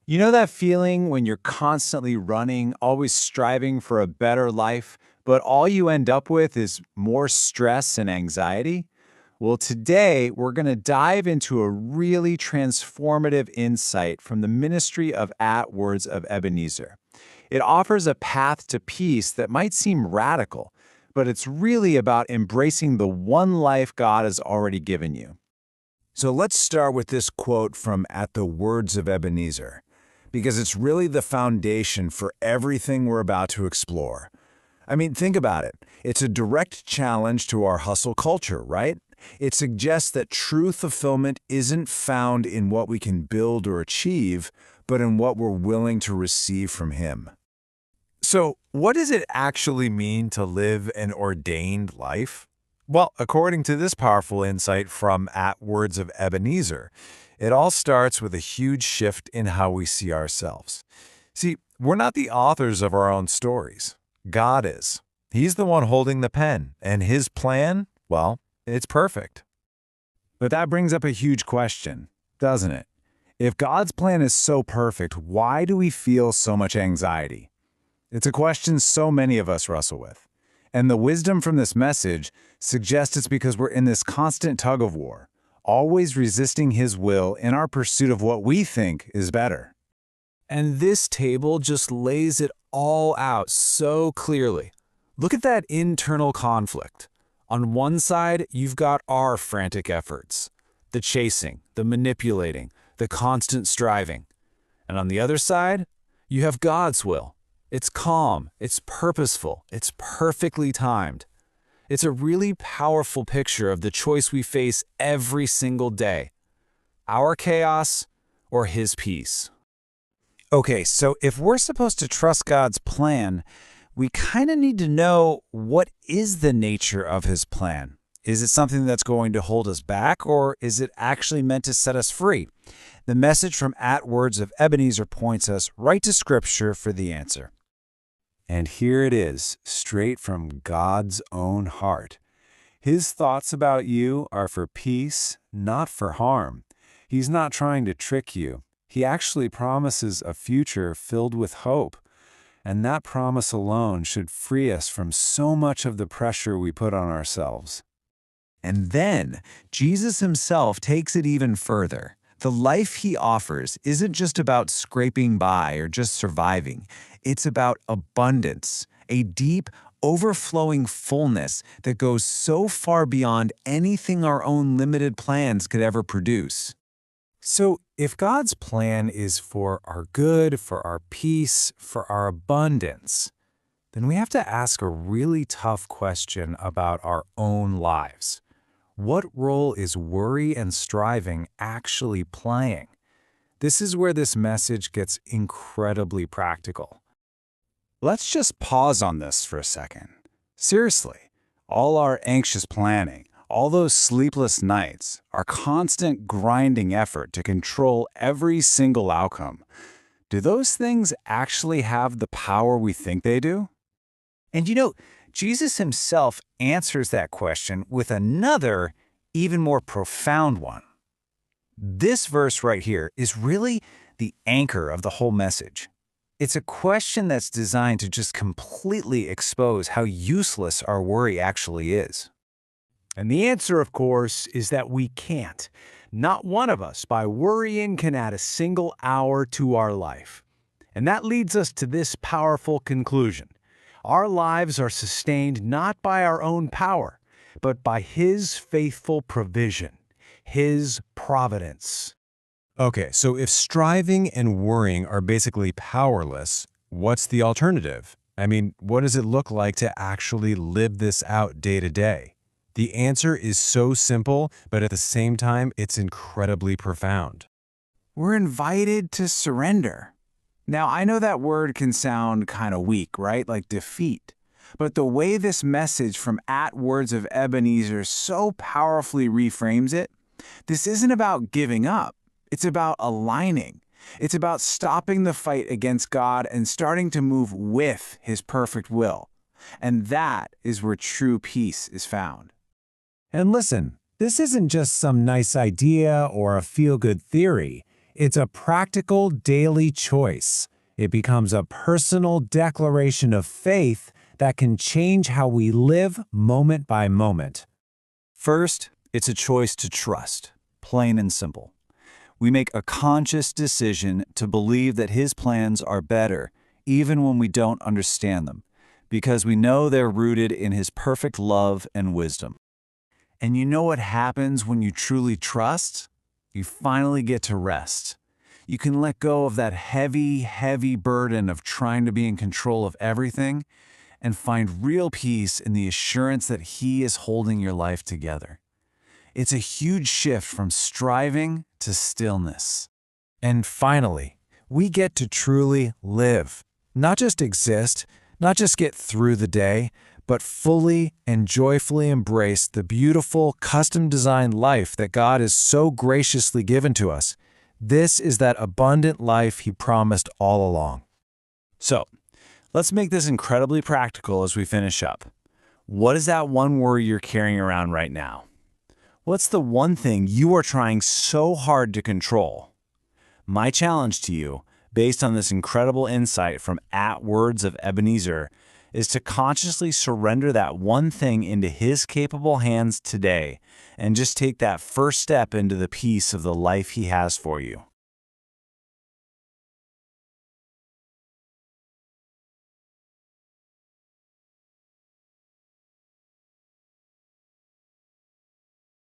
You know that feeling when you're constantly running, always striving for a better life, but all you end up with is more stress and anxiety? Well, today we're going to dive into a really transformative insight from the ministry of At Words of Ebenezer. It offers a path to peace that might seem radical, but it's really about embracing the one life God has already given you. So let's start with this quote from At the Words of Ebenezer, because it's really the foundation for everything we're about to explore. I mean, think about it. It's a direct challenge to our hustle culture, right? It suggests that true fulfillment isn't found in what we can build or achieve, but in what we're willing to receive from Him. So, what does it actually mean to live an ordained life? Well, according to this powerful insight from At Words of Ebenezer, it all starts with a huge shift in how we see ourselves. See, we're not the authors of our own stories. God is. He's the one holding the pen, and His plan, well, it's perfect. But that brings up a huge question, doesn't it? If God's plan is so perfect, why do we feel so much anxiety? It's a question so many of us wrestle with. And the wisdom from this message suggests it's because we're in this constant tug of war, always resisting His will in our pursuit of what we think is better. And this table just lays it all out so clearly. Look at that internal conflict. On one side, you've got our frantic efforts, the chasing, the manipulating, the constant striving. And on the other side, you have God's will. It's calm, it's purposeful, it's perfectly timed. It's a really powerful picture of the choice we face every single day. Our chaos or His peace. Okay, so if we're supposed to trust God's plan, we kind of need to know what is the nature of His plan. Is it something that's going to hold us back, or is it actually meant to set us free? The message from At Words of Ebenezer points us right to Scripture for the answer. And here it is, straight from God's own heart. His thoughts about you are for peace, not for harm. He's not trying to trick you. He actually promises a future filled with hope. And that promise alone should free us from so much of the pressure we put on ourselves. And then, Jesus Himself takes it even further. The life He offers isn't just about scraping by or just surviving. It's about abundance, a deep, overflowing fullness that goes so far beyond anything our own limited plans could ever produce. So, if God's plan is for our good, for our peace, for our abundance, then we have to ask a really tough question about our own lives. What role is worry and striving actually playing? This is where this message gets incredibly practical. Let's just pause on this for a second. Seriously, all our anxious planning, all those sleepless nights, our constant grinding effort to control every single outcome, do those things actually have the power we think they do? And Jesus Himself answers that question with another, even more profound one. This verse right here is really the anchor of the whole message. It's a question that's designed to just completely expose how useless our worry actually is. And the answer, of course, is that we can't. Not one of us, by worrying, can add a single hour to our life. And that leads us to this powerful conclusion. Our lives are sustained not by our own power, but by His faithful provision, His providence. Okay, so if striving and worrying are basically powerless, what's the alternative? I mean, what does it look like to actually live this out day to day? The answer is so simple, but at the same time, it's incredibly profound. We're invited to surrender. Now, I know that word can sound kind of weak, right? Like defeat. But the way this message from At Words of Ebenezer so powerfully reframes it, this isn't about giving up. It's about aligning. It's about stopping the fight against God and starting to move with His perfect will. And that is where true peace is found. And listen, this isn't just some nice idea or a feel-good theory. It's a practical daily choice. It becomes a personal declaration of faith that can change how we live moment by moment. First, it's a choice to trust, plain and simple. We make a conscious decision to believe that His plans are better, even when we don't understand them, because we know they're rooted in His perfect love and wisdom. And you know what happens when you truly trust? You finally get to rest. You can let go of that heavy, heavy burden of trying to be in control of everything and find real peace in the assurance that He is holding your life together. It's a huge shift from striving to stillness. And finally, we get to truly live, not just exist, not just get through the day, but fully and joyfully embrace the beautiful, custom-designed life that God has so graciously given to us. This is that abundant life He promised all along. So, let's make this incredibly practical as we finish up. What is that one worry you're carrying around right now? What's the one thing you are trying so hard to control? My challenge to you, based on this incredible insight from @WordsOfEbenezer, is to consciously surrender that one thing into His capable hands today and just take that first step into the peace of the life He has for you.